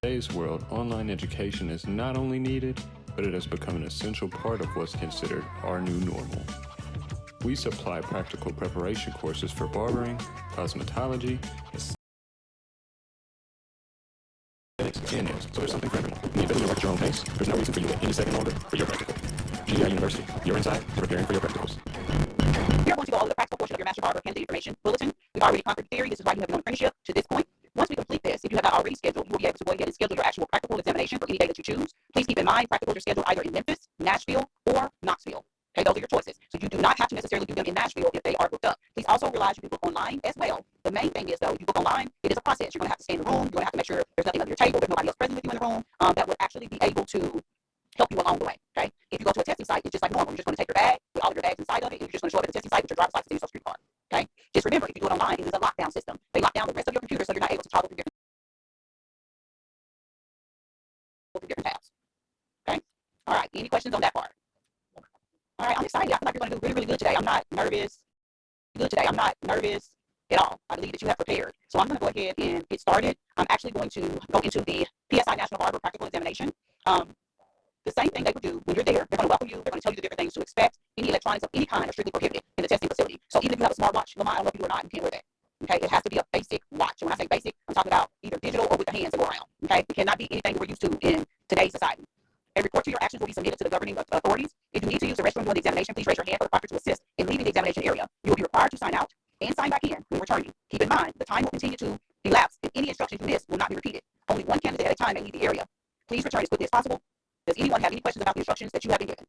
today's world, online education is not only needed, but it has become an essential part of what's considered our new normal. We supply practical preparation courses for barbering, cosmetology, and nails, so there's something for everyone. You need to work at your own pace. There's no reason for you to wait any second longer for your practical. GDI University, you're inside, you're preparing for your practicals. You're going to go over the practical portion of your Master Barber Candidate Information Bulletin. We've already conquered theory. This is why you have been on apprenticeship to this point. Once we complete this, if you have not already scheduled, you will be able to go ahead and schedule your actual practical examination for any day that you choose. Please keep in mind, practicals are scheduled either in Memphis, Nashville, or Knoxville. Okay, those are your choices. So you do not have to necessarily do them in Nashville if they are booked up. Please also realize you can book online as well. The main thing is, though, you book online, it is a process. You're going to have to stay in the room. You're going to have to make sure there's nothing under your table, there's nobody else present with you in the room that would actually be able to help you along the way. Okay, if you go to a testing site, it's just like normal. You're just going to take your bag with all of your bags inside of it, and you're just going to show up at the testing site with your driver's license and your social security card. Okay, just remember, if you do it online, it is a lockdown system. They lock down the rest of your computer so you're not able to toggle through different tabs. Okay, all right. Any questions on that part? All right, I'm excited. I feel like you're going to do really, really good today. I'm not nervous. Good today. I'm not nervous at all. I believe that you have prepared. So I'm going to go ahead and get started. I'm actually going to go into the PSI National Barber Practical Examination. The same thing they would do when you're there. They're going to welcome you. They're going to tell you the different things to expect. Any electronics of any kind are strictly prohibited in the testing facility. So even if you have a smartwatch, Lamar, I don't know if you do or not, you can't wear that. Okay, it has to be a basic watch. And when I say basic, I'm talking about either digital or with the hands that go around. Okay, it cannot be anything that we're used to in today's society. A report to your actions will be submitted to the governing authorities. If you need to use the restroom during the examination, please raise your hand for the proctor to assist in leaving the examination area. You will be required to sign out and sign back in when returning. Keep in mind, the time will continue to elapse, and any instructions you miss will not be repeated. Only one candidate at a time may leave the area. Please return as quickly as possible. Does anyone have any questions about the instructions that you have been given?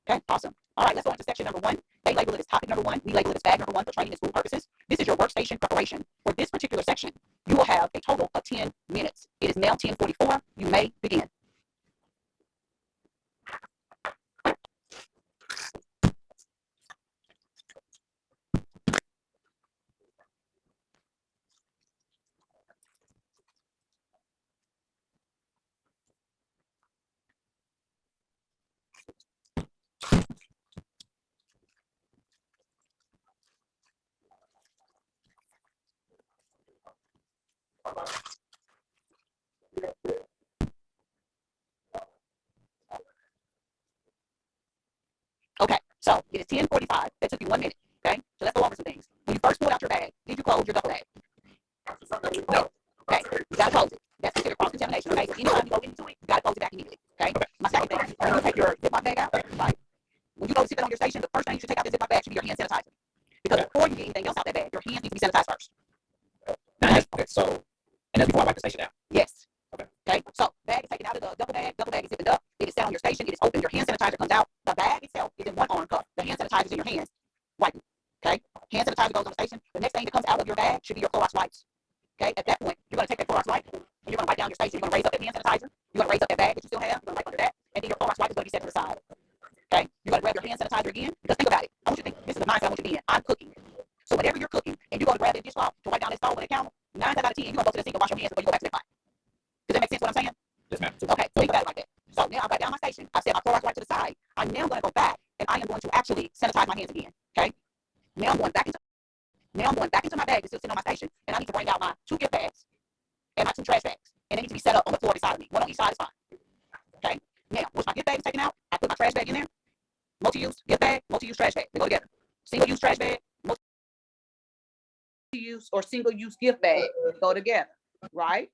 Okay, awesome. All right, let's go into section number 1. They label it as topic number 1. We label it as bag number 1 for training and school purposes. This is your workstation preparation. For this particular section, you will have a total of 10 minutes. It is now 10:44. You may begin. Okay, so it is 10:45. That took you 1 minute. Okay, so let's go over some things. When you first pulled out your bag, did you close your duffel bag? No. Okay, you gotta close it. That's considered cross contamination. Okay, so anytime you go into it, you gotta close it back immediately. Okay. My second thing, when you take your Ziploc bag out, right? When you go sit it on your station, the first thing you should take out the Ziploc bag should be your hand sanitizer. Because before you get anything else out that bag, your hands need to be sanitized first. Okay, so, and that's before I wipe the station out. Yes. Okay. Okay. So bag is taken out of the duffel bag is zipped up. It is set on your station. It is open. Your hand sanitizer comes out. The bag itself is in one arm cuff. The hand sanitizer is in your hands. Wiping. Okay. Hand sanitizer goes on the station. The next thing that comes out of your bag should be your Clorox wipes. Okay. At that point, you're gonna take that Clorox wipe and you're gonna wipe down your station. You're gonna raise up that hand sanitizer. You're gonna raise up that bag that you still have. You're gonna wipe under that, and then your Clorox wipe is gonna be set to the side. Okay. You're gonna grab your hand sanitizer again. Because think about it. I want you to think. This is the mindset I want you to be in. I'm cooking. So whenever you're cooking and you go to grab that dishcloth to wipe down that stove on that counter, 9 times out of 10, you're gonna go to the sink and wash your hands before you go back to that pot. Does that make sense what I'm saying? Yes, ma'am. Okay, so think about it like that. So now I've got down my station. I've set my Clorox wipe to the side. I'm now going to go back and I am going to actually sanitize my hands again. Okay. Now I'm going back into my bag that's still sitting on my station, and I need to bring out my 2 gift bags and my 2 trash bags, and they need to be set up on the floor beside of me. One on each side is fine. Okay. Now once my gift bag is taken out, I put my trash bag in there. Multi-use gift bag, multi-use trash bag. They go together. Single-use trash bag, use or single-use gift bag go together, right?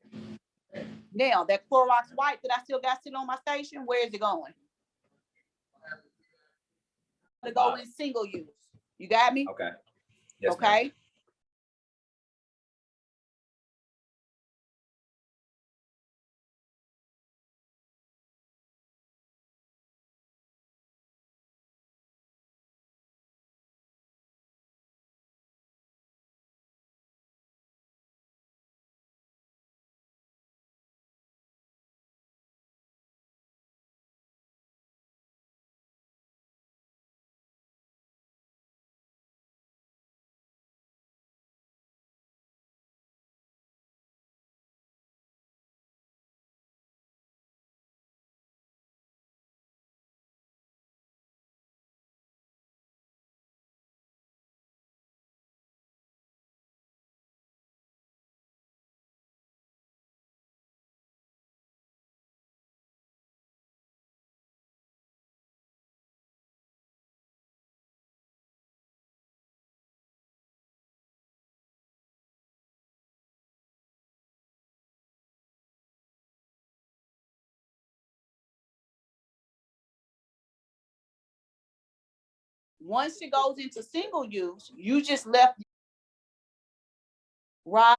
Now that Clorox wipe that I still got sitting on my station, where is it going? To go in single use. You got me? Okay. Yes, ma'am. Okay. Once it goes into single use, you just left. Right.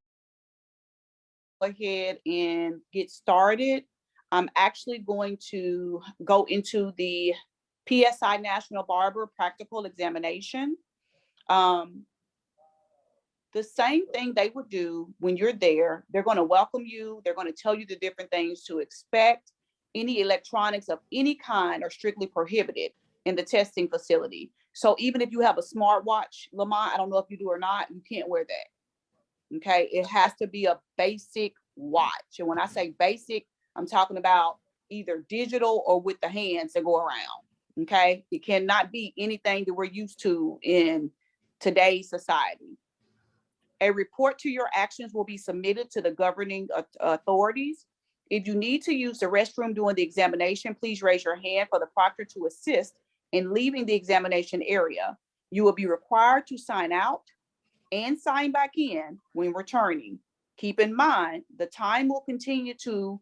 Go ahead and get started. I'm actually going to go into the PSI National Barber Practical Examination. The same thing they would do when you're there. They're going to welcome you. They're going to tell you the different things to expect. Any electronics of any kind are strictly prohibited in the testing facility. So even if you have a smartwatch, Lamont, I don't know if you do or not, you can't wear that. Okay, it has to be a basic watch. And when I say basic, I'm talking about either digital or with the hands that go around. Okay, it cannot be anything that we're used to in today's society. A report to your actions will be submitted to the governing authorities. If you need to use the restroom during the examination, please raise your hand for the proctor to assist in leaving the examination area. You will be required to sign out and sign back in when returning. Keep in mind, the time will continue to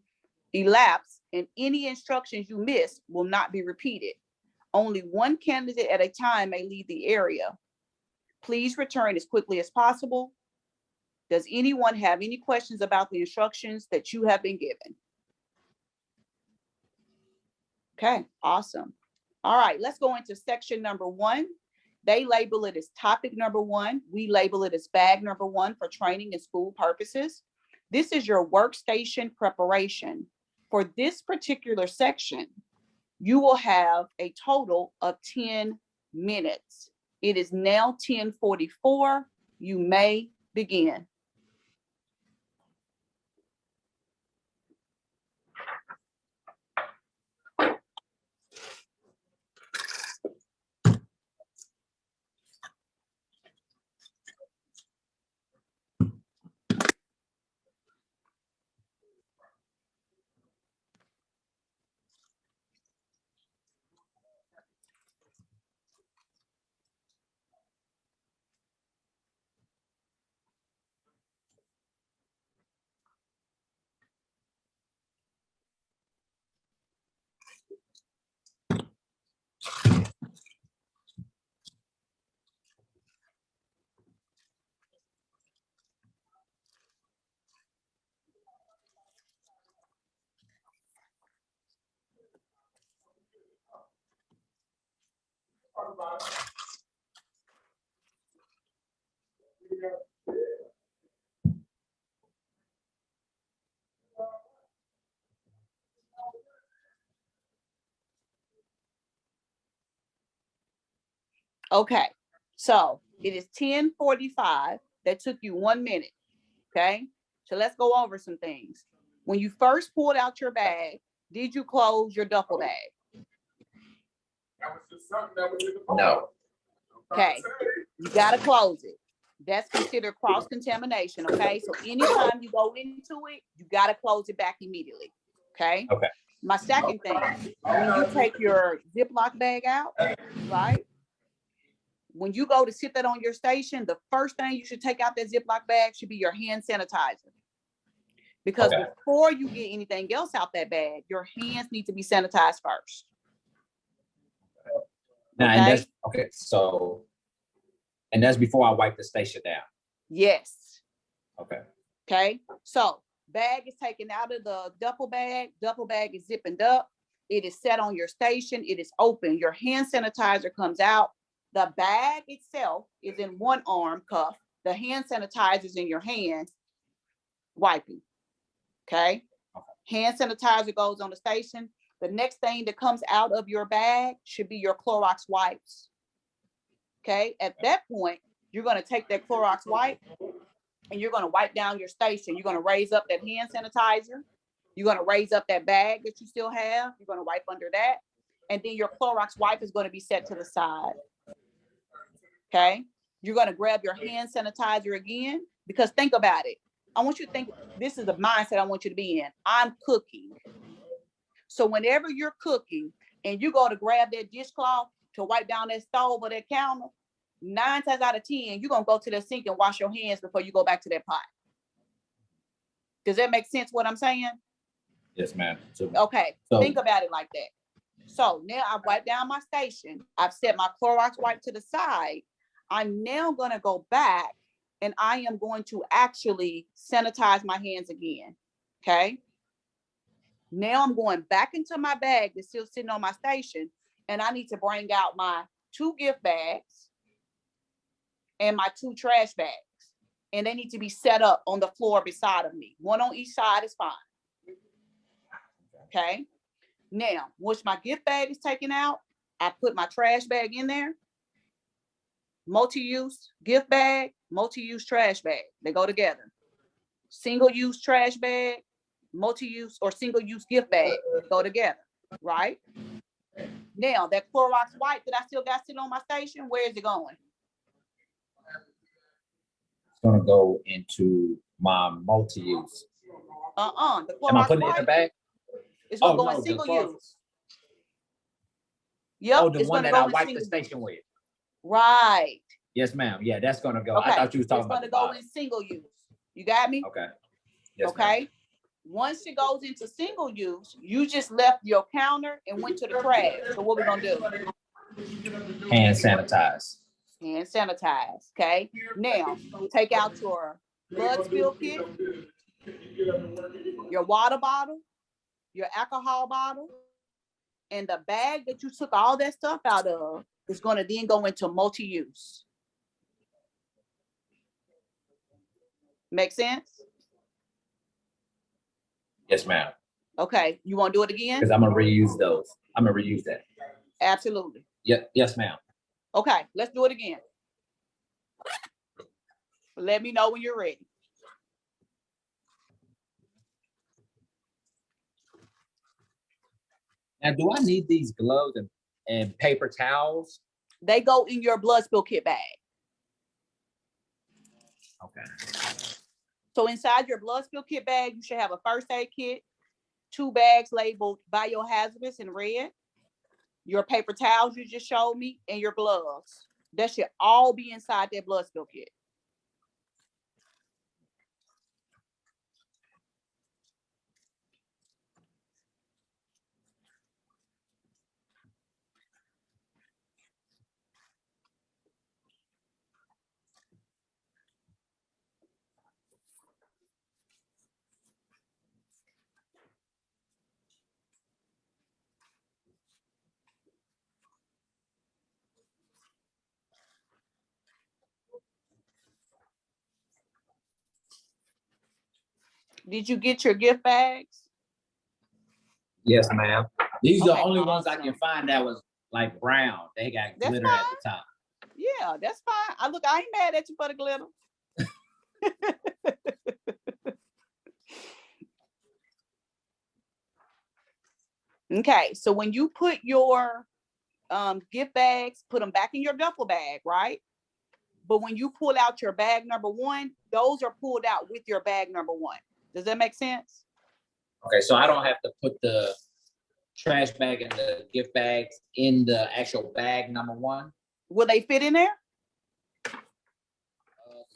elapse and any instructions you miss will not be repeated. Only one candidate at a time may leave the area. Please return as quickly as possible. Does anyone have any questions about the instructions that you have been given? Okay, awesome. All right, let's go into section number 1. They label it as topic number 1. We label it as bag number 1 for training and school purposes. This is your workstation preparation. For this particular section, you will have a total of 10 minutes. It is now 10:44. You may begin. Okay, so it is 10:45. That took you 1 minute. Okay, so let's go over some things. When you first pulled out your bag, did you close your duffel bag? No. Okay, you gotta close it. That's considered cross-contamination, okay? So anytime you go into it, you gotta close it back immediately, okay? Okay. My second thing, when you take your Ziploc bag out, right? When you go to sit that on your station, the first thing you should take out that Ziploc bag should be your hand sanitizer. Because Okay. before you get anything else out that bag, your hands need to be sanitized first. Now, and Okay. that's okay. So, and that's before I wipe the station down. Yes. Okay. Okay. So bag is taken out of the duffel bag is zipping up. It is set on your station. It is open. Your hand sanitizer comes out. The bag itself is in one arm cuff. The hand sanitizer is in your hand, wiping. Okay. Hand sanitizer goes on the station. The next thing that comes out of your bag should be your Clorox wipes. Okay. At that point, you're going to take that Clorox wipe and you're going to wipe down your station. You're going to raise up that hand sanitizer. You're going to raise up that bag that you still have. You're going to wipe under that. And then your Clorox wipe is going to be set to the side. Okay. You're going to grab your hand sanitizer again, because think about it. I want you to think, this is the mindset I want you to be in. I'm cooking. So whenever you're cooking and you go to grab that dishcloth to wipe down that stove or that counter, 9 times out of 10, you're going to go to the sink and wash your hands before you go back to that pot. Does that make sense what I'm saying? Yes, ma'am. So, Okay. So- Think about it like that. So now I've wiped down my station. I've set my Clorox wipe to the side. I'm now gonna go back and I am going to actually sanitize my hands again, okay? Now I'm going back into my bag that's still sitting on my station, and I need to bring out my 2 gift bags and my 2 trash bags. And they need to be set up on the floor beside of me. One on each side is fine. Okay. Now, once my gift bag is taken out, I put my trash bag in there. Multi-use gift bag, multi-use trash bag. They go together. Single-use trash bag, multi-use or single-use gift bag go together, right? Now, that Clorox wipe that I still got sitting on my station, where is it going? It's gonna go into my multi-use. The Am I Clorox putting it in the wipe bag? is gonna go no, in single Clorox- use. Yep, Oh, the it's one gonna that go I in wiped the single. station with. Right. Yes, ma'am. Yeah, that's gonna go. I Okay. thought you was talking It's about gonna the go bottom. in single use. You got me? Okay. Yes, ma'am. Okay. Once it goes into single use, you just left your counter and went to the trash. So what we gonna do? Hand sanitize. Hand sanitize. Okay. Now take out your blood spill kit, your water bottle, your alcohol bottle, and the bag that you took all that stuff out of is gonna then go into multi-use. Make sense? Yes, ma'am. Okay. You wanna do it again? Because I'm gonna reuse those. I'm gonna reuse that. Absolutely. Yes, ma'am. Okay, let's do it again. Let me know when you're ready. Now, do I need these gloves and paper towels? They go in your blood spill kit bag. Okay. So inside your blood spill kit bag, you should have a first aid kit, 2 bags labeled biohazardous in red, your paper towels you just showed me, and your gloves. That should all be inside that blood spill kit. Did you get your gift bags? Yes, ma'am. These are the Okay, only ones I awesome. can find that was like brown. They got That's glitter at the top. Yeah, that's fine. I ain't mad at you for the glitter. Okay, so when you put your gift bags, put them back in your duffel bag, right? But when you pull out your bag number 1, those are pulled out with your bag number 1. Does that make sense? Okay, so I don't have to put the trash bag and the gift bags in the actual bag number 1. Will they fit in there?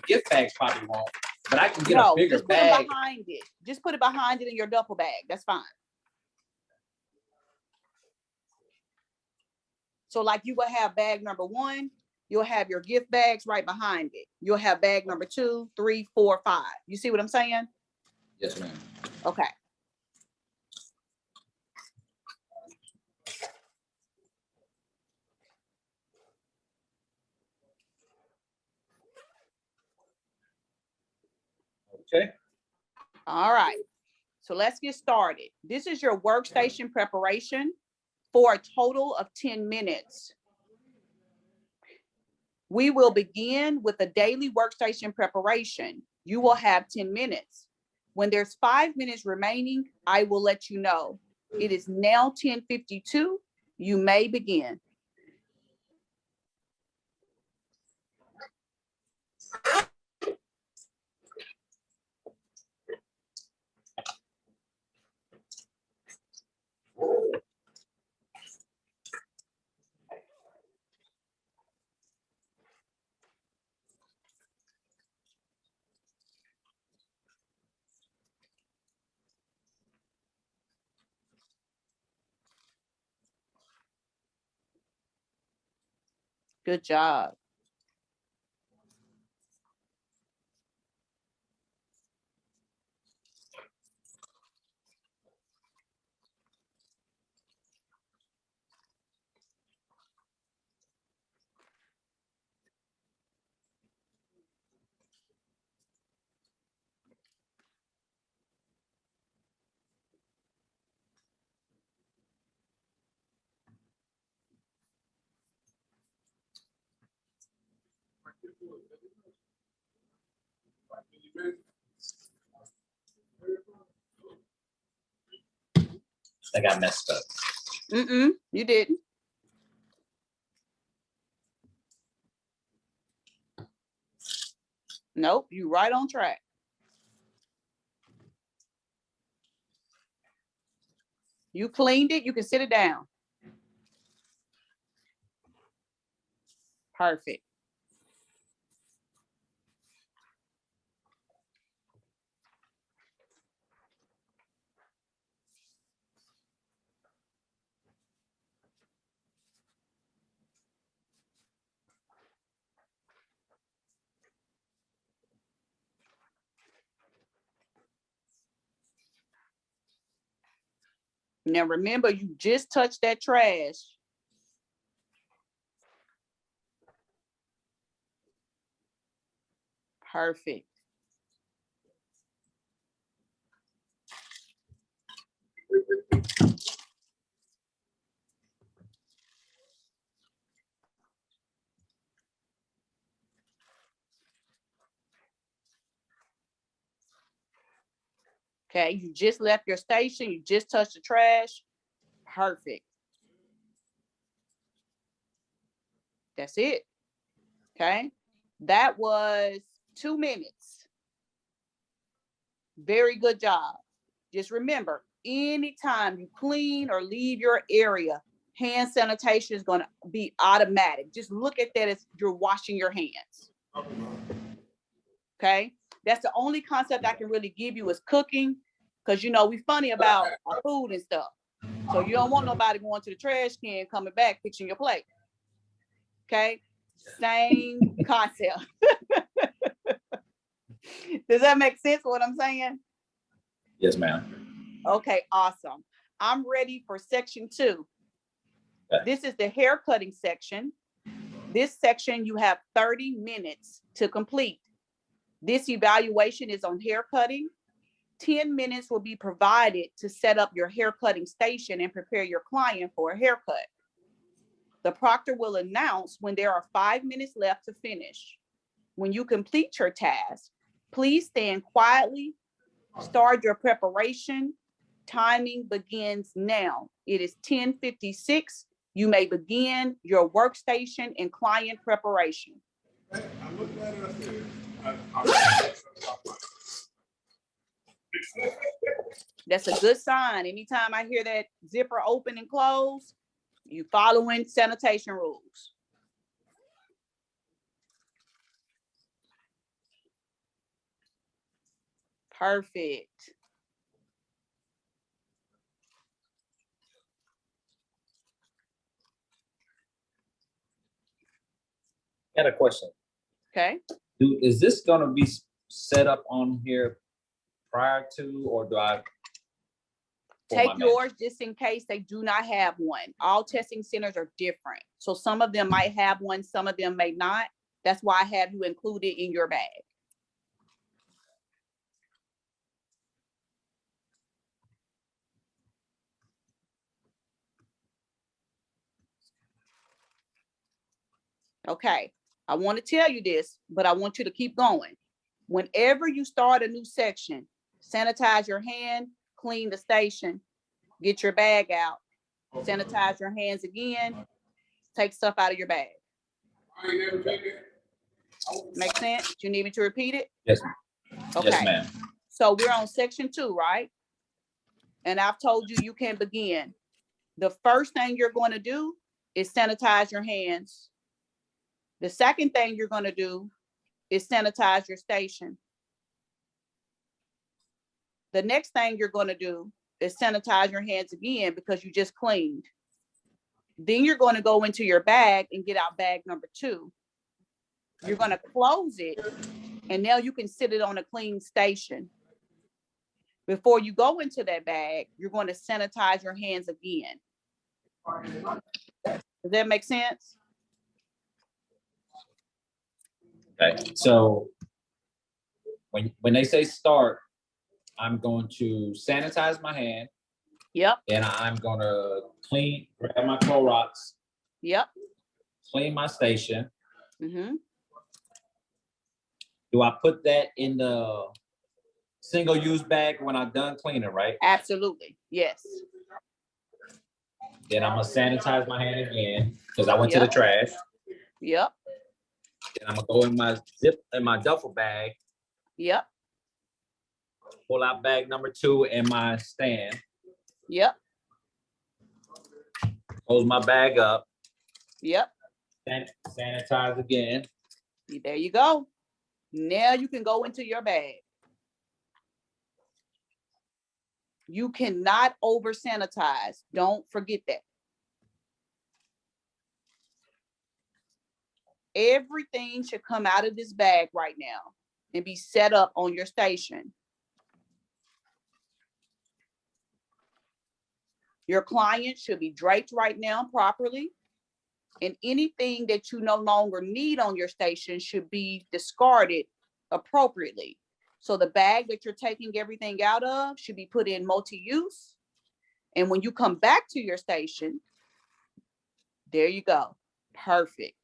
Gift bags probably won't, but I can get a No, bigger just put bag. them behind it. Just put it behind it in your duffel bag. That's fine. So like you will have bag number 1, you'll have your gift bags right behind it. You'll have bag number 2, 3, 4, 5. You see what I'm saying? Yes, ma'am. Okay. Okay. All right. So let's get started. This is your workstation preparation for a total of 10 minutes. We will begin with a daily workstation preparation. You will have 10 minutes. When there's 5 minutes remaining, I will let you know. It is now 10:52. You may begin. Good job. I got messed up. You didn't. Nope, you right on track. You cleaned it, you can sit it down. Perfect. Now remember, you just touched that trash. Perfect. Okay, you just left your station, you just touched the trash. Perfect. That's it. Okay, that was 2 minutes. Very good job. Just remember, anytime you clean or leave your area, hand sanitation is going to be automatic. Just look at that as you're washing your hands. Okay, that's the only concept I can really give you is cooking, because you know we funny about our food and stuff. So you don't want nobody going to the trash can, coming back, fixing your plate. Okay, same concept. Does that make sense what I'm saying? Yes, ma'am. Okay, awesome. I'm ready for section 2. Okay. This is the hair cutting section. This section you have 30 minutes to complete. This evaluation is on hair cutting. 10 minutes will be provided to set up your hair cutting station and prepare your client for a haircut. The proctor will announce when there are 5 minutes left to finish. When you complete your task, please stand quietly, start your preparation. Timing begins now. It is 10:56. You may begin your workstation and client preparation. I'm looking at it, I said, That's a good sign. Anytime I hear that zipper open and close, you following sanitation rules. Perfect. Got a question. Okay. Is this gonna be set up on here prior to, or do I? Take yours just in case they do not have one. All testing centers are different. So some of them might have one, some of them may not. That's why I have you included in your bag. Okay, I want to tell you this, but I want you to keep going. Whenever you start a new section, sanitize your hand, clean the station, get your bag out, sanitize your hands again, take stuff out of your bag. Make sense? Do you need me to repeat it? Yes. Okay. Yes, ma'am. So we're on section 2, right? And I've told you you can begin. The first thing you're going to do is sanitize your hands. The second thing you're going to do is sanitize your station. The next thing you're going to do is sanitize your hands again because you just cleaned. Then you're going to go into your bag and get out bag number 2. You're going to close it, and now you can sit it on a clean station. Before you go into that bag, you're going to sanitize your hands again. Does that make sense? Okay, so when they say start, I'm going to sanitize my hand, Yep, and I'm gonna grab my Clorox, yep. clean my station. Mm-hmm. Do I put that in the single-use bag when I'm done cleaning, right? Absolutely, yes. Then I'm gonna sanitize my hand again, because I went to the Yep. trash. Yep, Then I'm gonna go in my duffel bag, yep, pull out bag number 2 in my stand, yep, close my bag up, yep. sanitize again. There you go. Now you can go into your bag. You cannot over sanitize. Don't forget that. Everything should come out of this bag right now and be set up on your station. Your client should be draped right now properly. And anything that you no longer need on your station should be discarded appropriately. So the bag that you're taking everything out of should be put in multi-use. And when you come back to your station, there you go. Perfect.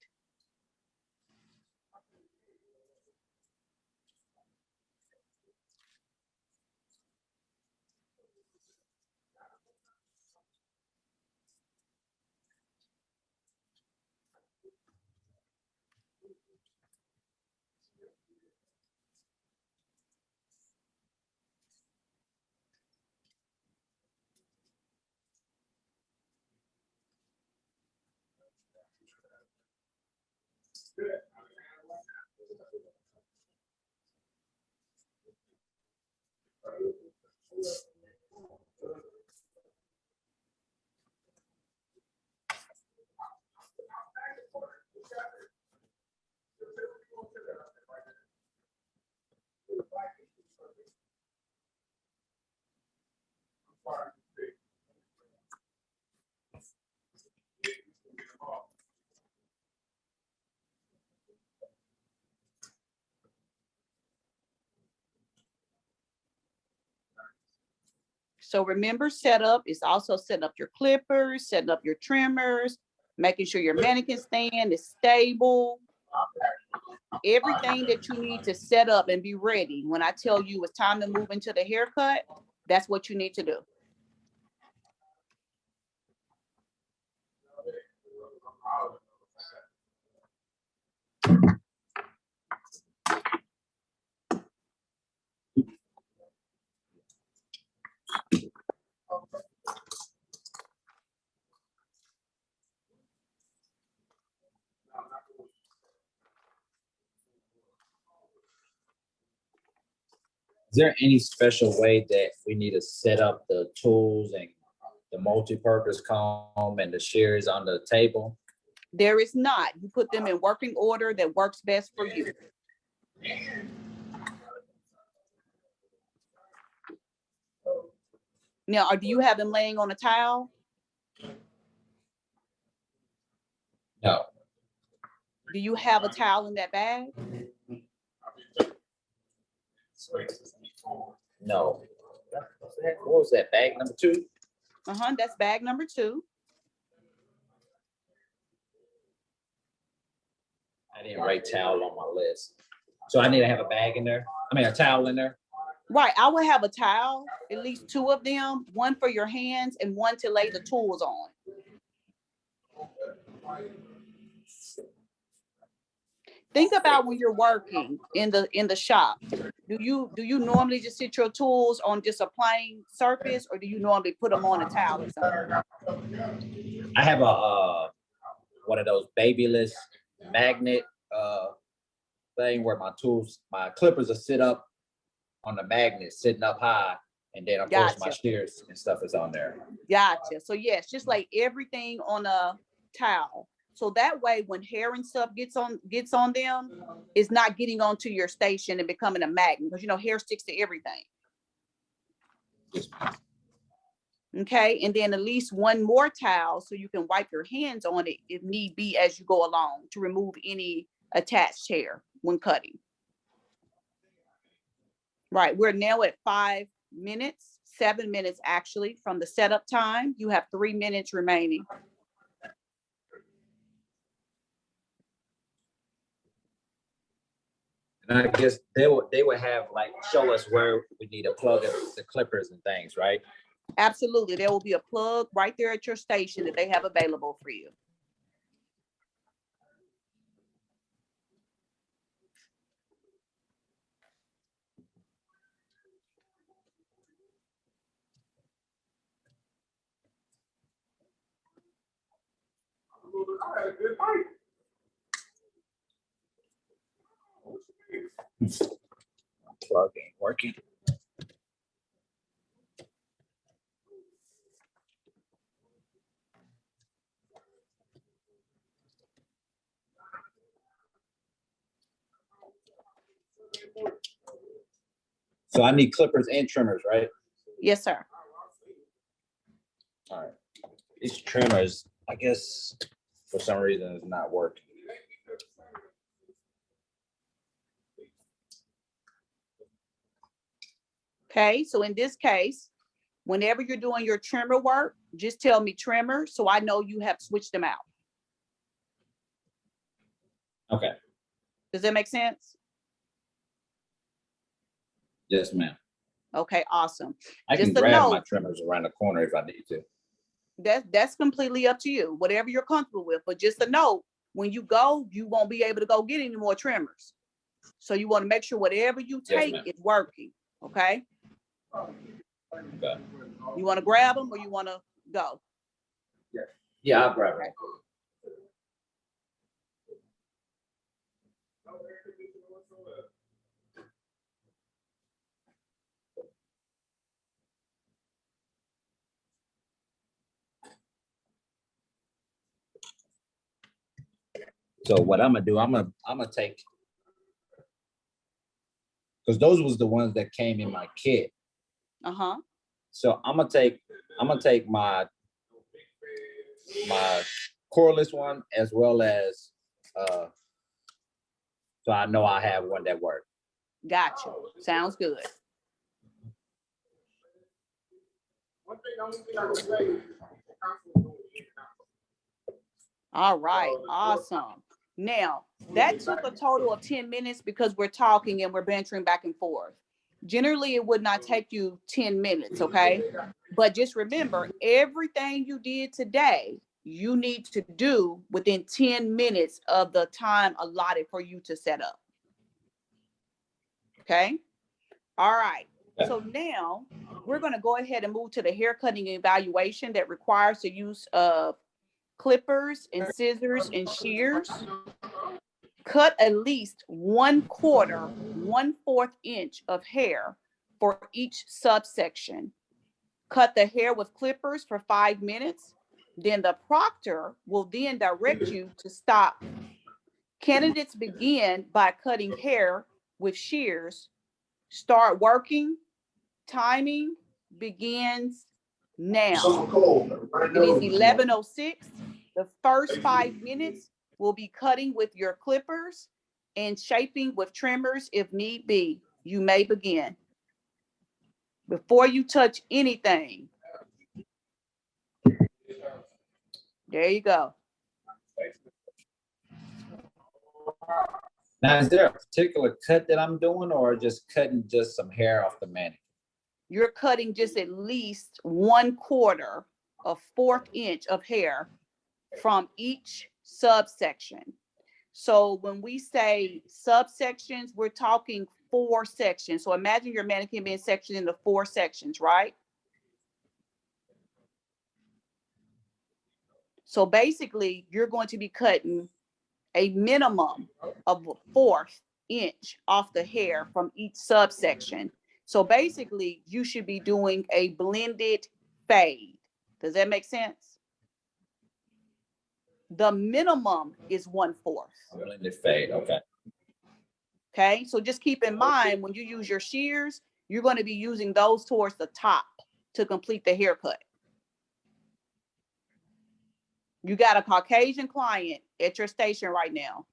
So remember, setup is also setting up your clippers, setting up your trimmers, making sure your mannequin stand is stable. Everything that you need to set up and be ready. When I tell you it's time to move into the haircut, that's what you need to do. Is there any special way that we need to set up the tools and the multi-purpose comb and the shears on the table? There is not. You put them in working order that works best for you. Now, do you have them laying on a towel? No, Do you have a towel in that bag? no. What was that, bag number 2? That's bag number 2. I didn't write towel on my list. So I need to have a bag in there? I mean, a towel in there? Right, I would have a towel, at least 2 of them, one for your hands and one to lay the tools on. Think about when you're working in the shop. Do you normally just sit your tools on just a plain surface, or do you normally put them on a towel or something? I have a one of those babyless magnet thing where my clippers are sit up on the magnet, sitting up high, And then of course my Gotcha. shears and stuff is on there. Gotcha. So yes, just like everything on a towel. So that way, when hair and stuff gets on them, it's not getting onto your station and becoming a magnet, because you know hair sticks to everything. Okay, and then at least one more towel so you can wipe your hands on it if need be as you go along to remove any attached hair when cutting. Right, we're now at 5 minutes, 7 minutes actually from the setup time. You have 3 minutes remaining. And I guess they would have like show us where we need to plug in the clippers and things, right? Absolutely, there will be a plug right there at your station that they have available for you. I had a good night. Plug ain't working. So I need clippers and trimmers, right? Yes, sir. All right. These trimmers, I guess, for some reason, is not working. Okay, so in this case, whenever you're doing your trimmer work, just tell me trimmer so I know you have switched them out. Okay. Does that make sense? Yes, ma'am. Okay, awesome. I can Just a grab my note. trimmers around the corner if I need to. That's completely up to you, whatever you're comfortable with. But just a note, when you go, you won't be able to go get any more trimmers. So you want to make sure whatever you Yes, take ma'am. is working. Okay. Okay. You want to grab them or you want to go? Yeah, I'll grab it. So what I'm gonna do, I'm gonna take, because those was the ones that came in my kit. Uh-huh. So I'm gonna take my cordless one as well as so I know I have one that works. Gotcha. Sounds good. One thing, only thing I can say. All right, awesome. Now, that took a total of 10 minutes because we're talking and we're bantering back and forth. Generally, it would not take you 10 minutes, okay? But just remember, everything you did today, you need to do within 10 minutes of the time allotted for you to set up. Okay? All right. So now we're going to go ahead and move to the hair cutting evaluation that requires the use of clippers and scissors and shears. Cut at least 1/4, 1/4 inch of hair for each subsection. Cut the hair with clippers for 5 minutes. Then the proctor will then direct you to stop. Candidates begin by cutting hair with shears. Start working. Timing begins now. It is 11:06. The first 5 minutes will be cutting with your clippers and shaping with trimmers if need be. You may begin. Before you touch anything. There you go. Now, is there a particular cut that I'm doing or just cutting just some hair off the mannequin? You're cutting just at least 1/4, a 1/4 inch of hair from each subsection. So when we say subsections, we're talking 4 sections. So imagine your mannequin being sectioned into 4 sections, right? So basically, you're going to be cutting a minimum of a 1/4 inch off the hair from each subsection. So basically, you should be doing a blended fade. Does that make sense? The minimum is 1/4. Blended fade, okay. Okay, so just keep in mind when you use your shears, you're going to be using those towards the top to complete the haircut. You got a Caucasian client at your station right now.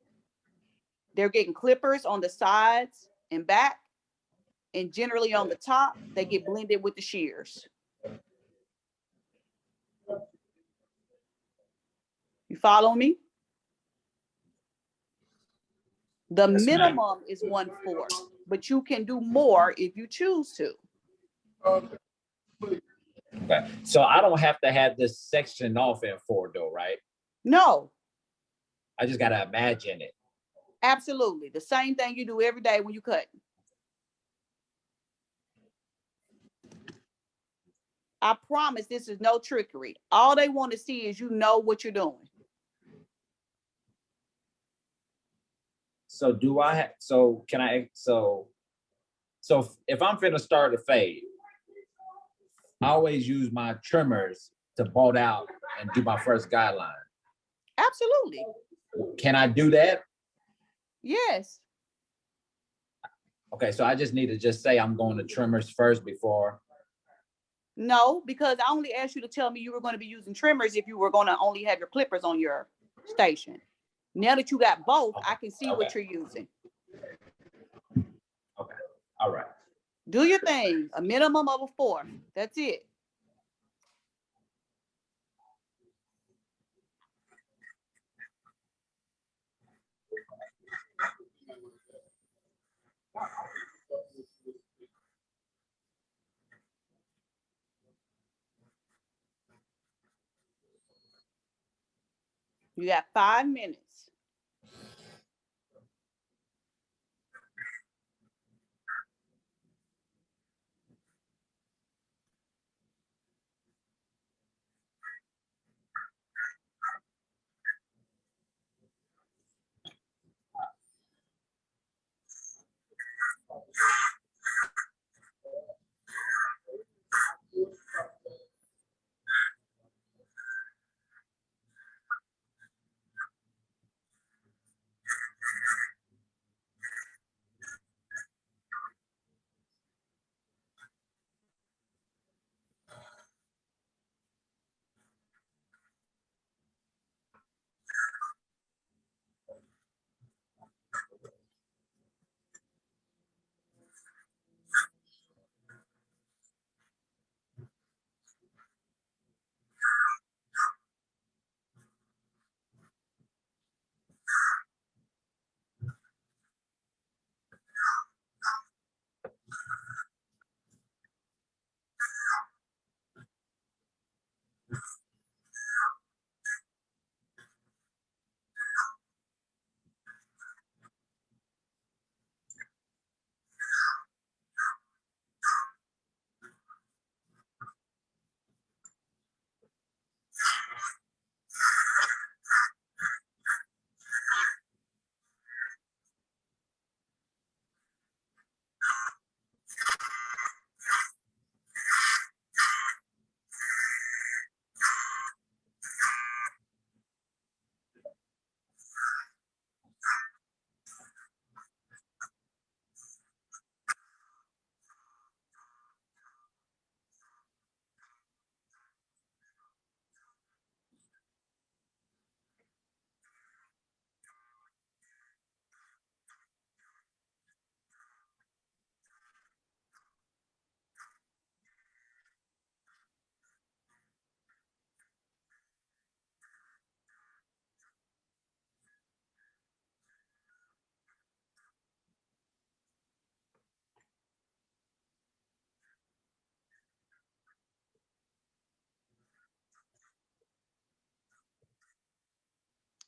They're getting clippers on the sides and back, and generally on the top, they get blended with the shears. You follow me? The Yes, ma'am. minimum is 1/4, but you can do more if you choose to. Okay, so I don't have to have this section off in 4 though, right? No, I just gotta imagine it. absolutely. The same thing you do every day when you cut. I promise this is no trickery. All they want to see is you know what you're doing. So do I have, so can I, so if I'm finna start a fade, I always use my trimmers to bolt out and do my first guideline. Absolutely. Can I do that? Yes. Okay, so I just need to just say I'm going to trimmers first before. No, because I only asked you to tell me you were going to be using trimmers if you were going to only have your clippers on your station. Now that you got both, I can see what you're using. Okay, all right. Do your thing, a minimum of 1/4. That's it. You got 5 minutes.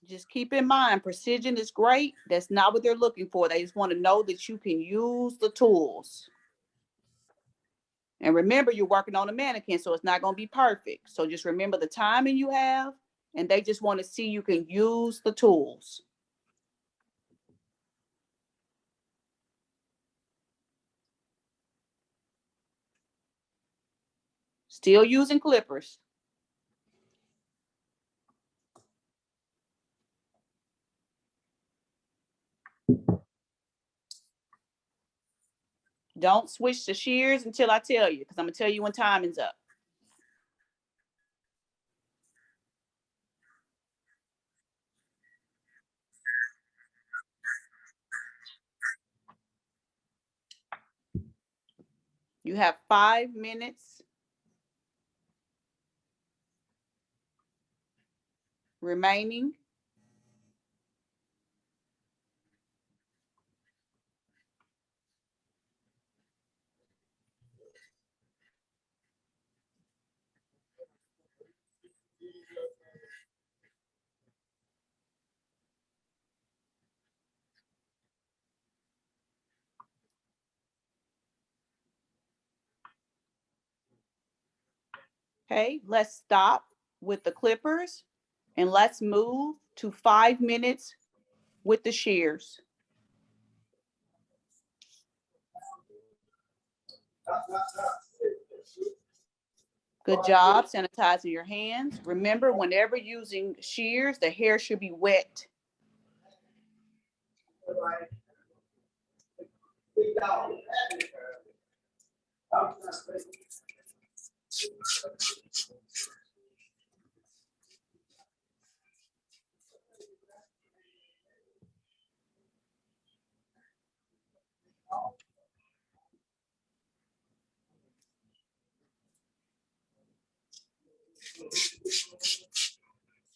Just keep in mind, precision is great. That's not what they're looking for. They just want to know that you can use the tools. And remember, you're working on a mannequin, so it's not going to be perfect. So just remember the timing you have, and they just want to see you can use the tools. Still using clippers. Don't switch to shears until I tell you, because I'm gonna tell you when time is up. You have 5 minutes remaining. Okay, let's stop with the clippers and let's move to 5 minutes with the shears. Good job sanitizing your hands. Remember, whenever using shears, the hair should be wet.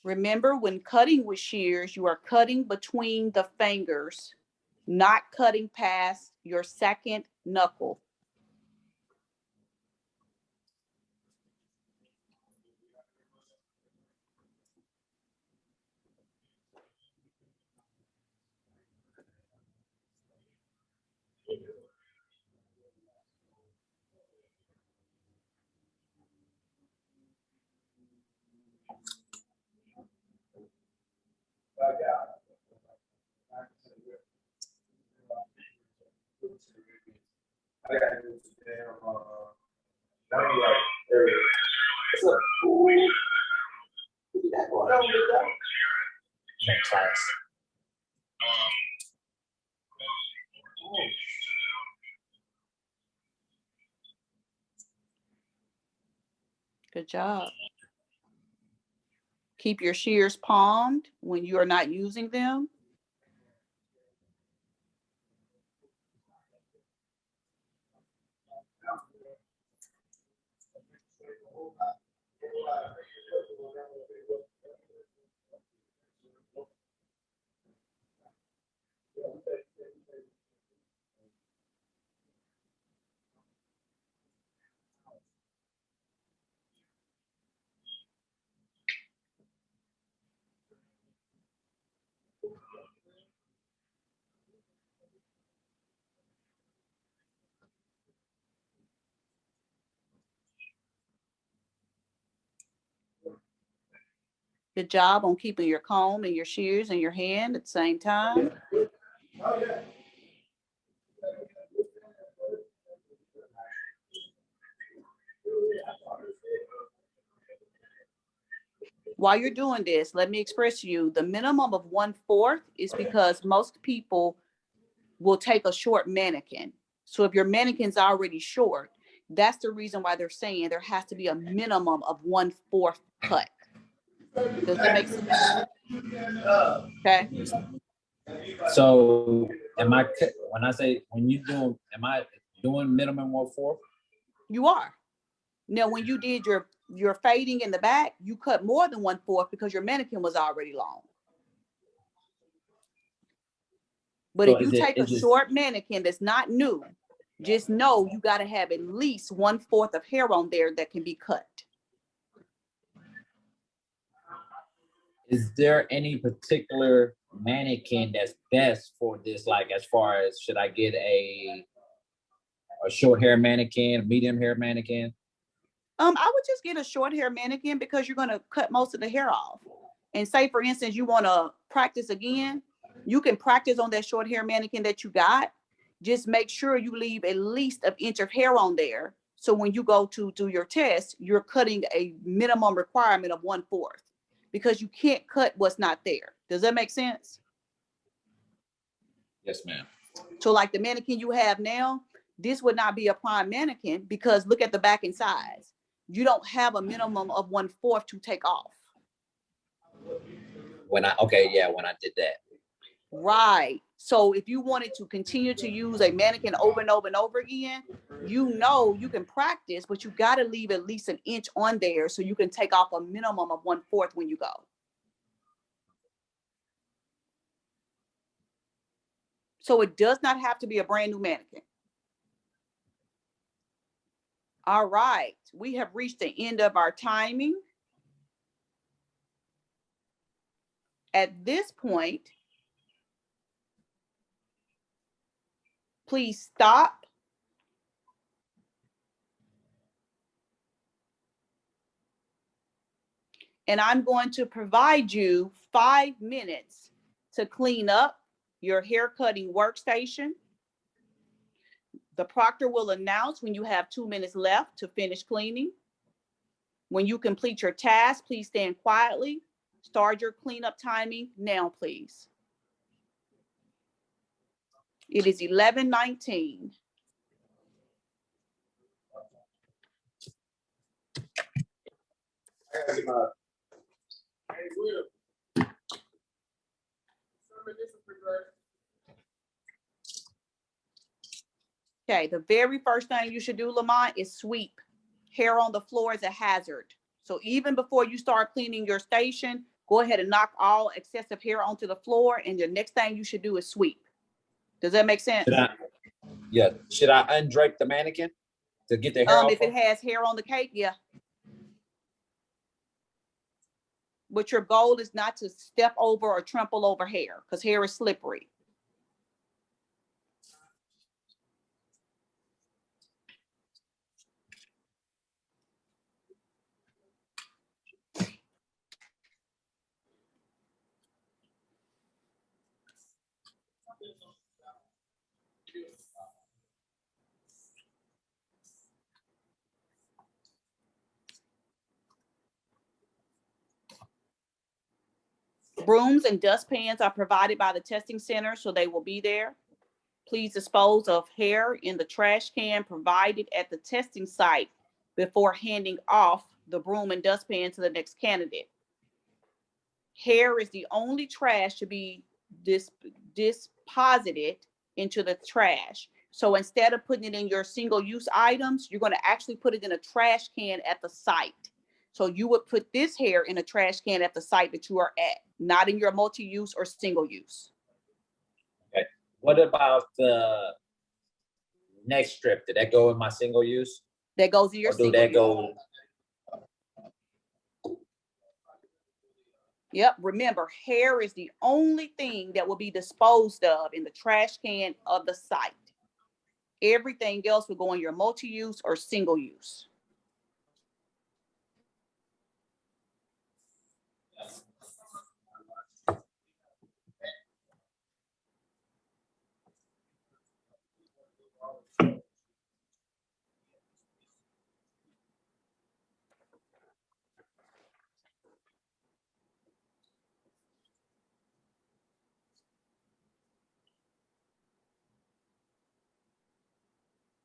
Remember, when cutting with shears, you are cutting between the fingers, not cutting past your second knuckle. Good job. Keep your shears palmed when you are not using them. Good job on keeping your comb and your shears in your hand at the same time. While you're doing this, let me express to you the minimum of 1/4 is because most people will take a short mannequin. So if your mannequin's already short, that's the reason why they're saying there has to be a minimum of 1/4 cut. Does that make sense? Okay. So am I, when I say, when you do, am I doing minimum 1/4? You are. Now, when you did your fading in the back, you cut more than 1/4 because your mannequin was already long. But So if you take a short mannequin that's not new, just know you got to have at least 1/4 of hair on there that can be cut. Is there any particular mannequin that's best for this? Like, as far as, should I get a short hair mannequin, a medium hair mannequin? I would just get a short hair mannequin because you're going to cut most of the hair off. And say, for instance, you want to practice again, you can practice on that short hair mannequin that you got. Just make sure you leave at least an inch of hair on there So when you go to do your test, you're cutting a minimum requirement of 1/4 because you can't cut what's not there. Does that make sense? Yes, ma'am. So like the mannequin you have now, this would not be a prime mannequin because look at the back and sides. You don't have a minimum of 1/4 to take off. When I did that. Right. So if you wanted to continue to use a mannequin over and over and over again, you know you can practice, but you got to leave at least an inch on there so you can take off a minimum of 1/4 when you go. So it does not have to be a brand new mannequin. All right, we have reached the end of our timing. At this point, please stop. And I'm going to provide you 5 minutes to clean up your hair cutting workstation. The proctor will announce when you have 2 minutes left to finish cleaning. When you complete your task, please stand quietly. Start your cleanup timing now, please. It is 11:19. Hey, Will. Okay, the very first thing you should do, Lamont, is sweep. Hair on the floor is a hazard. So even before you start cleaning your station, go ahead and knock all excessive hair onto the floor, and the next thing you should do is sweep. Does that make sense? Should I undrape the mannequin to get the hair off? If it has hair on the cake, yeah. But your goal is not to step over or trample over hair because hair is slippery. Brooms and dustpans are provided by the testing center, so they will be there. Please dispose of hair in the trash can provided at the testing site before handing off the broom and dustpan to the next candidate. Hair is the only trash to be deposited into the trash. So instead of putting it in your single-use items, you're going to actually put it in a trash can at the site. So you would put this hair in a trash can at the site that you are at, not in your multi-use or single-use. Okay. What about the neck strip? Did that go in my single use? That goes in your Or do that single-use. go? Yep. Remember, hair is the only thing that will be disposed of in the trash can of the site. Everything else will go in your multi-use or single-use.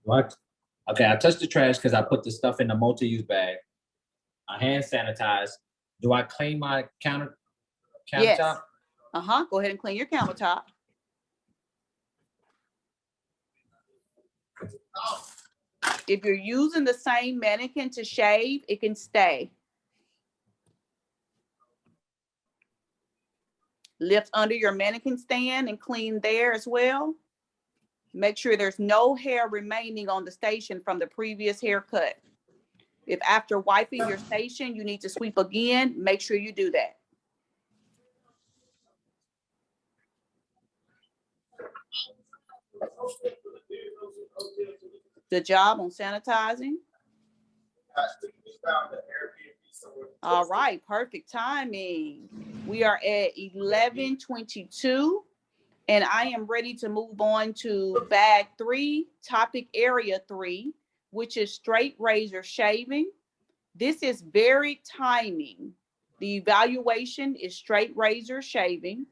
What? Okay, I touched the trash because I put the stuff in the multi-use bag. I hand sanitize. Do I clean my countertop? Yes. Go ahead and clean your countertop. If you're using the same mannequin to shave, it can stay. Lift under your mannequin stand and clean there as well. Make sure there's no hair remaining on the station from the previous haircut. If after wiping your station, you need to sweep again, make sure you do that. Good job on sanitizing. All right, perfect timing. We are at 11:22, and I am ready to move on to bag 3, topic area 3, which is straight razor shaving. This is very timing. The evaluation is straight razor shaving.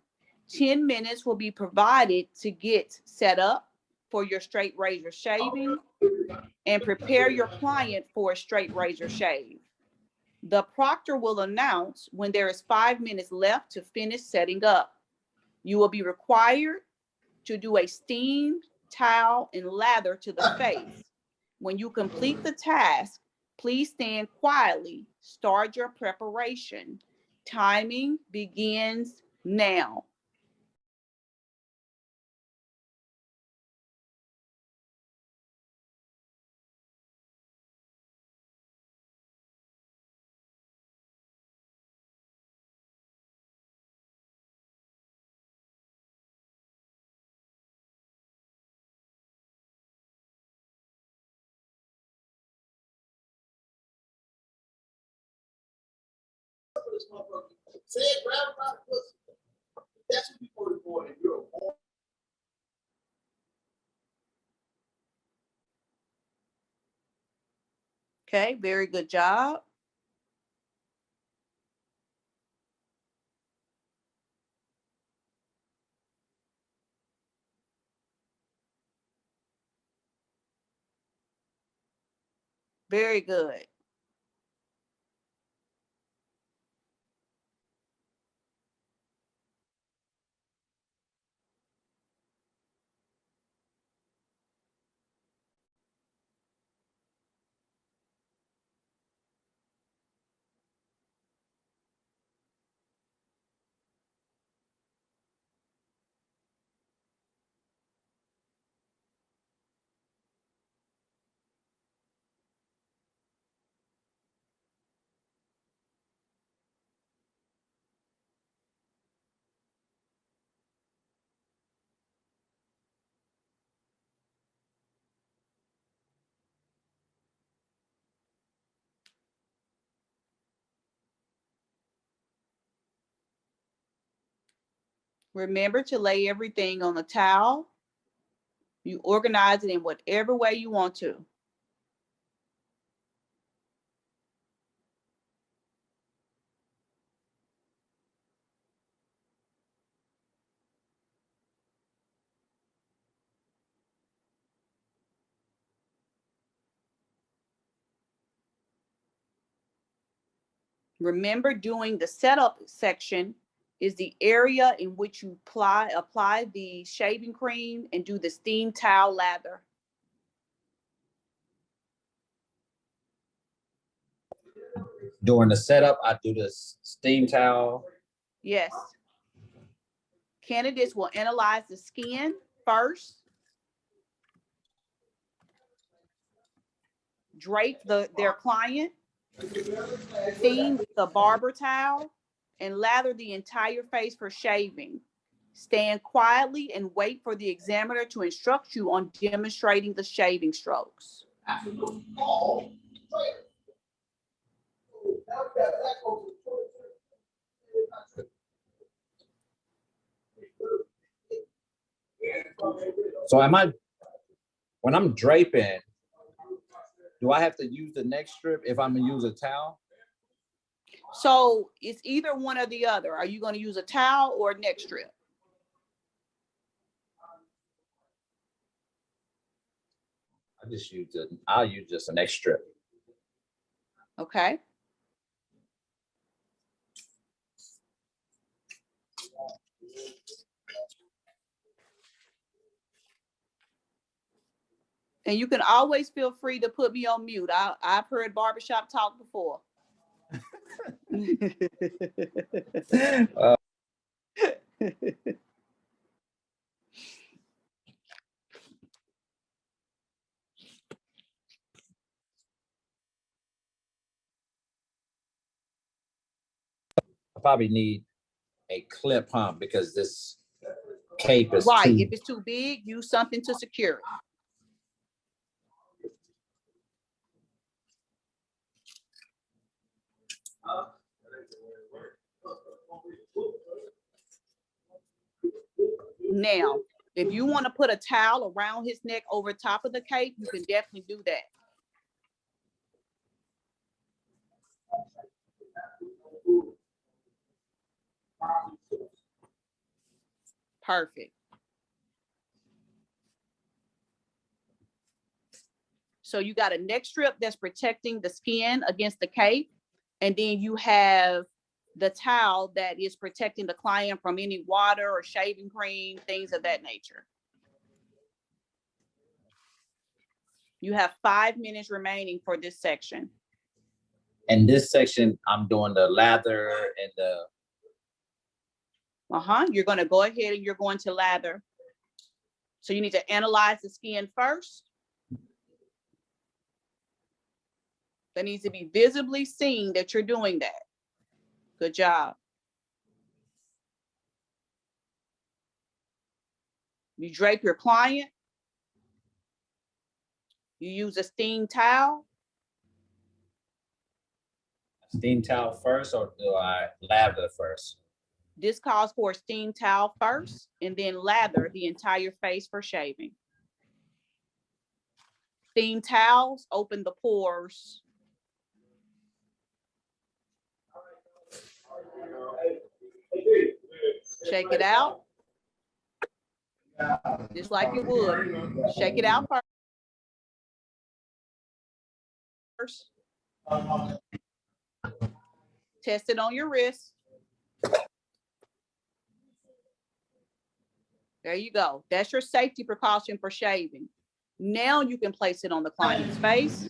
10 minutes will be provided to get set up for your straight razor shaving and prepare your client for a straight razor shave. The proctor will announce when there is 5 minutes left to finish setting up. You will be required to do a steam, towel, and lather to the face. When you complete the task, please stand quietly. Start your preparation. Timing begins now. Say it, grab it by the pussy. That's what you voted for, and you're a boy. Okay, very good job. Very good. Remember to lay everything on the towel. You organize it in whatever way you want to. Remember, doing the setup section is the area in which you apply the shaving cream and do the steam towel lather. During the setup, I do this steam towel. Yes. Candidates will analyze the skin first, drape their client, steam the barber towel, and lather the entire face for shaving. Stand quietly and wait for the examiner to instruct you on demonstrating the shaving strokes. So when I'm draping, do I have to use the neck strip if I'm gonna use a towel? So it's either one or the other. Are you going to use a towel or a neck strip? I'll use just a neck strip. Okay. And you can always feel free to put me on mute. I've heard barbershop talk before. I probably need a clip pump because this cape is Right. too. If it's too big, use something to secure it. Now, if you want to put a towel around his neck over top of the cape, you can definitely do that. Perfect. So you got a neck strip that's protecting the skin against the cape. And then you have the towel that is protecting the client from any water or shaving cream, things of that nature. You have 5 minutes remaining for this section. And this section, I'm doing the lather and the, You're going to go ahead and you're going to lather. So you need to analyze the skin first. That needs to be visibly seen that you're doing that. Good job. You drape your client. You use a steam towel. steam towel first, or do I lather first? This calls for a steam towel first and then lather the entire face for shaving. Steam towels open the pores. Shake it out. Just like you would. Shake it out first. Test it on your wrist. There you go. That's your safety precaution for shaving. Now you can place it on the client's face.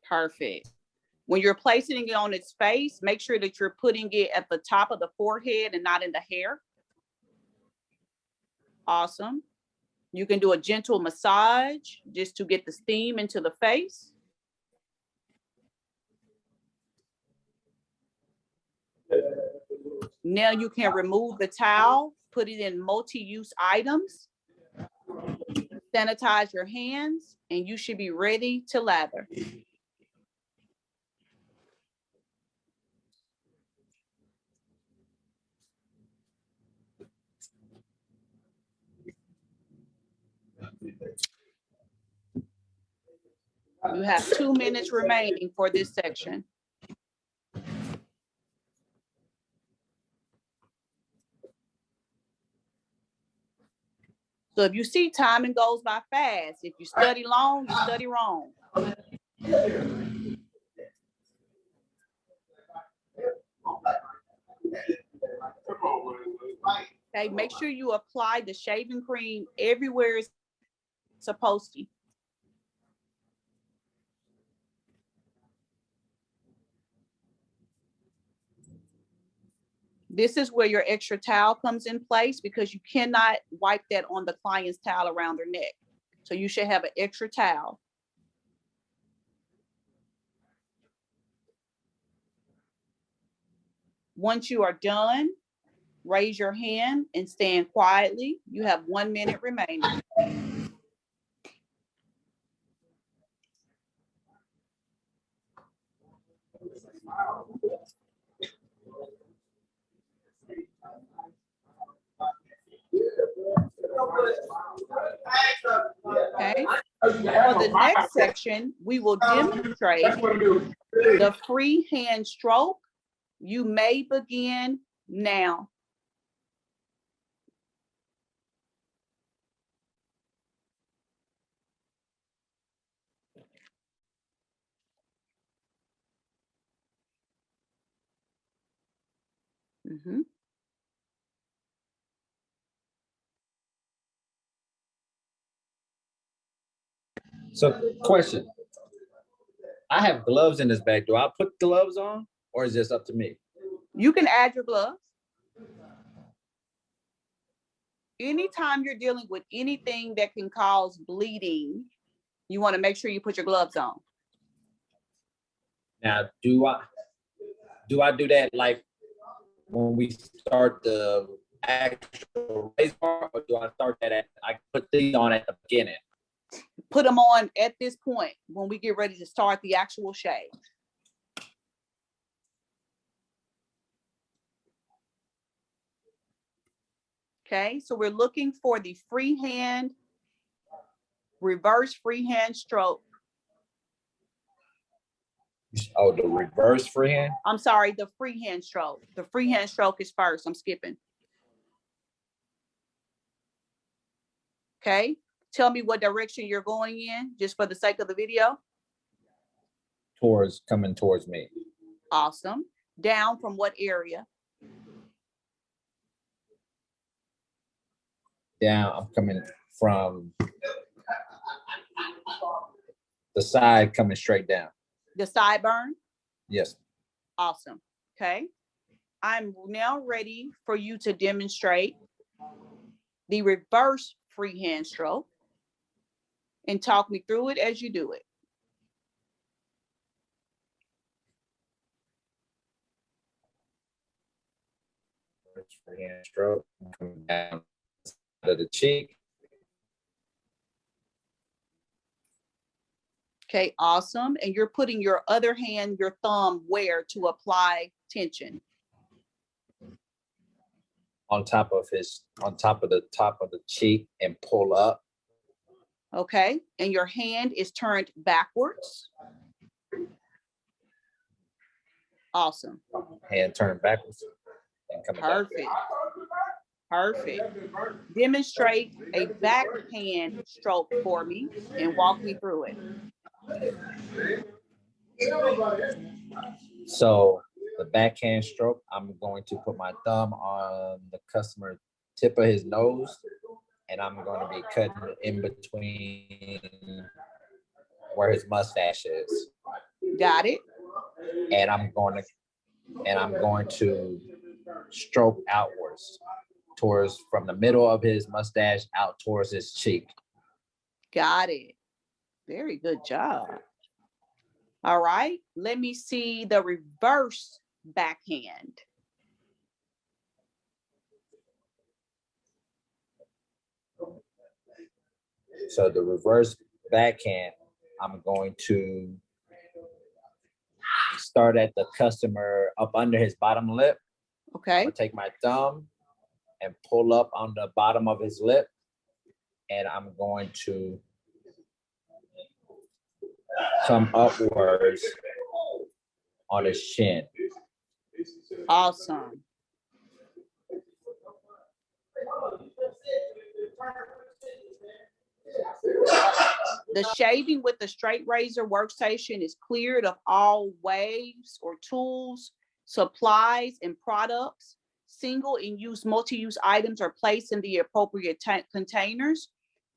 Perfect. When you're placing it on its face, make sure that you're putting it at the top of the forehead and not in the hair. Awesome. You can do a gentle massage just to get the steam into the face. Now you can remove the towel, put it in multi-use items, sanitize your hands, and you should be ready to lather. You have 2 minutes remaining for this section. So if you see timing goes by fast, if you study long, you study wrong. Okay, make sure you apply the shaving cream everywhere it's supposed to. This is where your extra towel comes in place because you cannot wipe that on the client's towel around their neck. So you should have an extra towel. Once you are done, raise your hand and stand quietly. You have 1 minute remaining. Okay. For the next section, we will demonstrate the free hand stroke. You may begin now. Mm-hmm. So, question. I have gloves in this bag. Do I put gloves on, or is this up to me? You can add your gloves. Anytime you're dealing with anything that can cause bleeding, you want to make sure you put your gloves on. Now, do I do that like when we start the actual race bar, or do I start that at, I put these on at the beginning? Put them on at this point when we get ready to start the actual shave. Okay, so we're looking for the freehand, reverse freehand stroke. Oh, the reverse freehand? I'm sorry, the freehand stroke. The freehand stroke is first. I'm skipping. Okay, tell me what direction you're going in, just for the sake of the video. Coming towards me. Awesome. Down from what area? Down, I'm coming from the side, coming straight down. The sideburn? Yes. Awesome. Okay. I'm now ready for you to demonstrate the reverse freehand stroke and talk me through it as you do it. Freehand stroke, coming down the side of the cheek. Okay, awesome. And you're putting your other hand, your thumb, where to apply tension? On top of the top of the cheek and pull up. Okay, and your hand is turned backwards. Awesome. Hand turned backwards and coming back. Perfect. Perfect. Demonstrate a backhand stroke for me and walk me through it. So the backhand stroke, I'm going to put my thumb on the customer tip of his nose, and I'm going to be cutting in between where his mustache is. Got it? And I'm going to stroke outwards towards from the middle of his mustache out towards his cheek. Got it. Very good job. All right, let me see the reverse backhand. So the reverse backhand, I'm going to start at the customer up under his bottom lip. I'm Okay, gonna take my thumb and pull up on the bottom of his lip, and I'm going to come upwards on his chin. awesome. The shaving with the straight razor workstation is cleared of all waves or tools, supplies, and products. Single and use multi-use items are placed in the appropriate containers.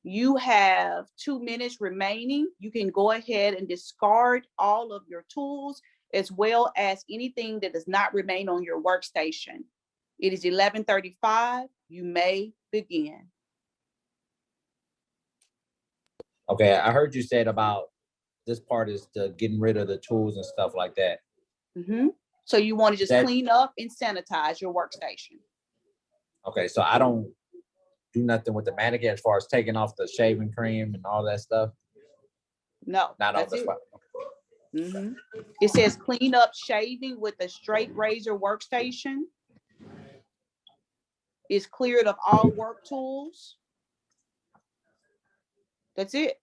You have 2 minutes remaining. You can go ahead and discard all of your tools as well as anything that does not remain on your workstation. It is 11:35. You may begin. Okay, I heard you said about this part is the getting rid of the tools and stuff like that. So you want to just clean up and sanitize your workstation. Okay, so I don't do nothing with the mannequin as far as taking off the shaving cream and all that stuff. No, Not on that's the it. spot. It says clean up shaving with a straight razor workstation. Is cleared of all work tools. That's it.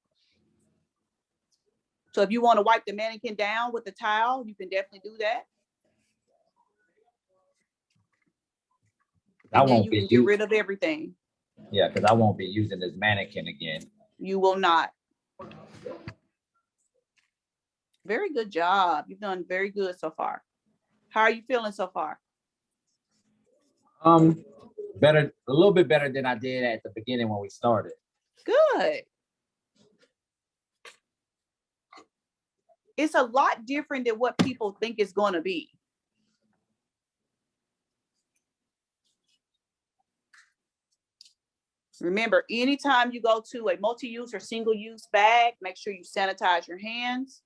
So if you want to wipe the mannequin down with the towel, you can definitely do that. I And then won't you be can get rid of everything. Yeah, because I won't be using this mannequin again. You will not. Very good job. You've done very good so far. How are you feeling so far? Better, a little bit better than I did at the beginning when we started. Good. It's a lot different than what people think it's going to be. Remember, anytime you go to a multi-use or single-use bag, make sure you sanitize your hands.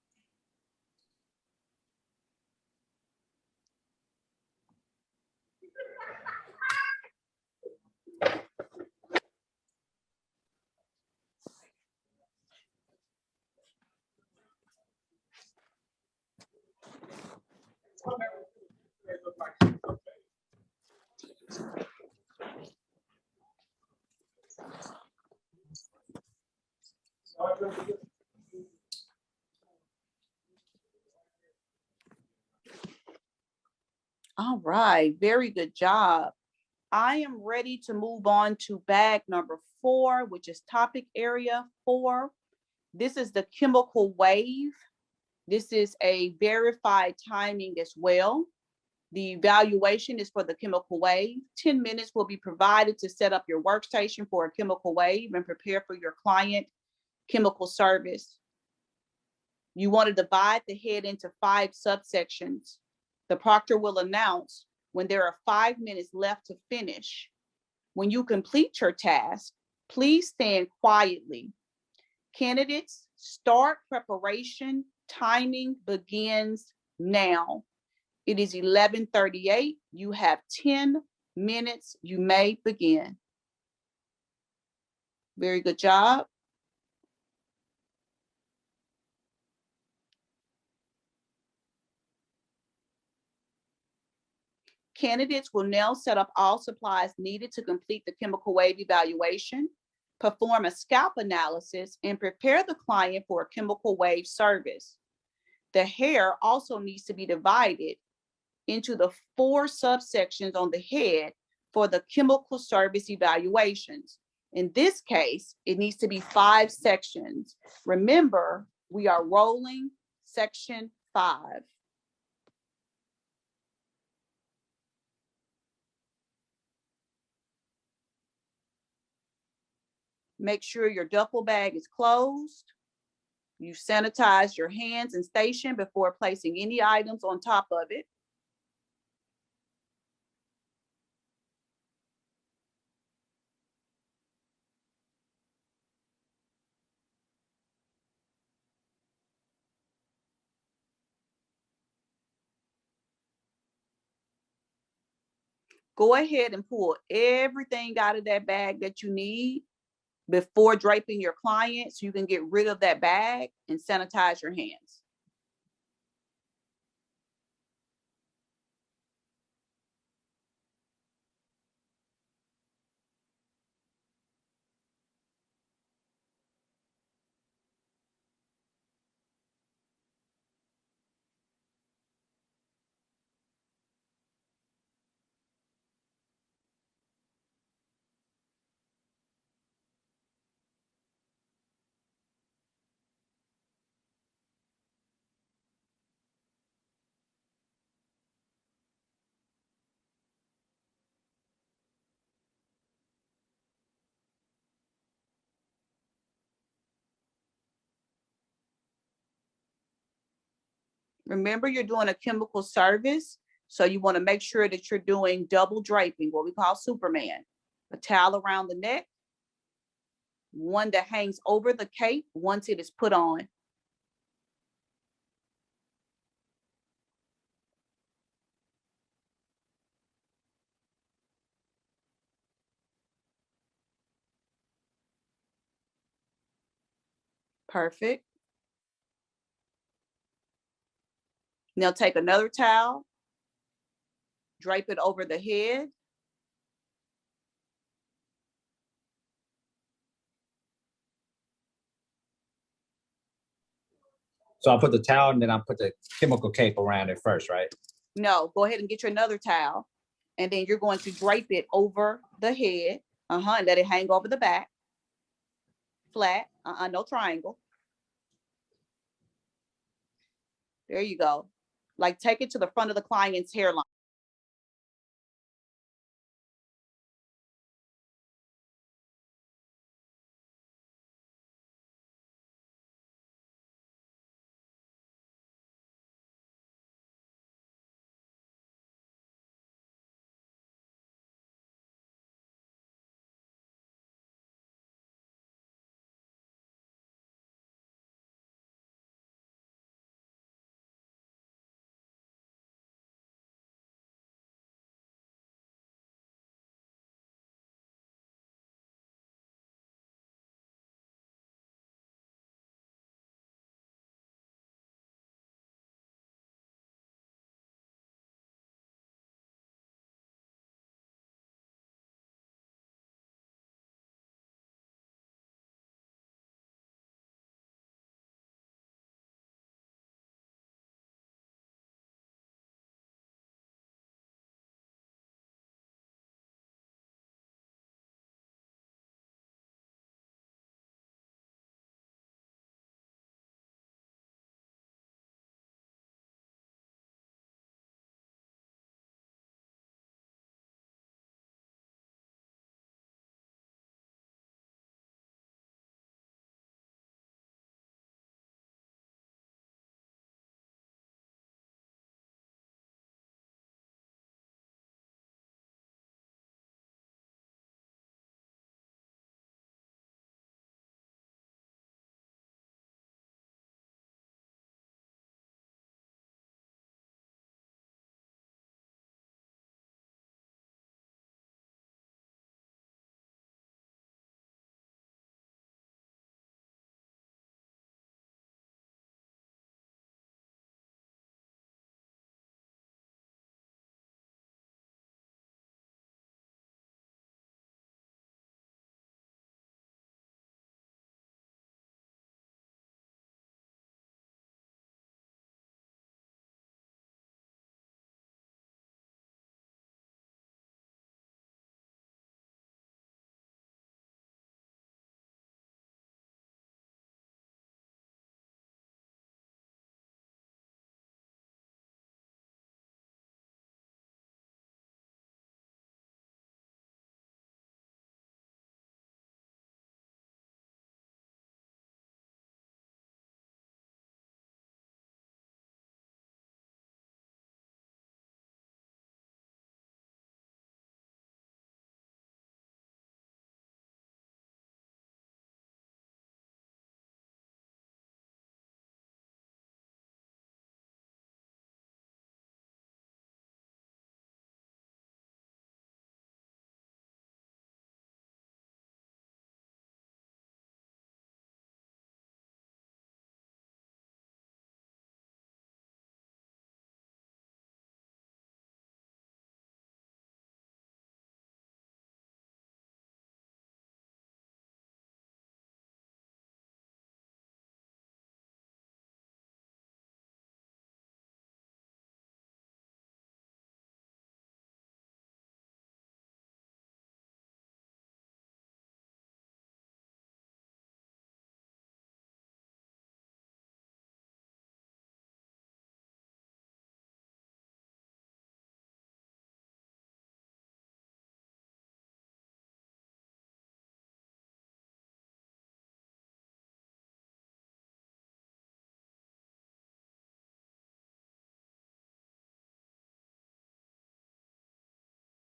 All right, very good job. I am ready to move on to bag number 4, which is topic area 4. This is the chemical wave. This is a verified timing as well. The evaluation is for the chemical wave. 10 minutes will be provided to set up your workstation for a chemical wave and prepare for your client chemical service. You want to divide the head into 5 subsections. The proctor will announce when there are 5 minutes left to finish. When you complete your task, please stand quietly. Candidates, start preparation. Timing begins now. It is 11:38. You have 10 minutes. You may begin. Very good job. Candidates will now set up all supplies needed to complete the chemical wave evaluation, perform a scalp analysis, and prepare the client for a chemical wave service. The hair also needs to be divided into the 4 subsections on the head for the chemical service evaluations. In this case, it needs to be 5 sections. Remember, we are rolling section 5. Make sure your duffel bag is closed. You sanitize your hands and station before placing any items on top of it. Go ahead and pull everything out of that bag that you need before draping your client so you can get rid of that bag and sanitize your hands. Remember, you're doing a chemical service, so you want to make sure that you're doing double draping, what we call Superman. A towel around the neck, one that hangs over the cape once it is put on. Perfect. Now take another towel, drape it over the head. So I'll put the towel and then I'll put the chemical cape around it first, right? No, go ahead and get you another towel. And then you're going to drape it over the head. And let it hang over the back. Flat, no triangle. There you go. Like take it to the front of the client's hairline.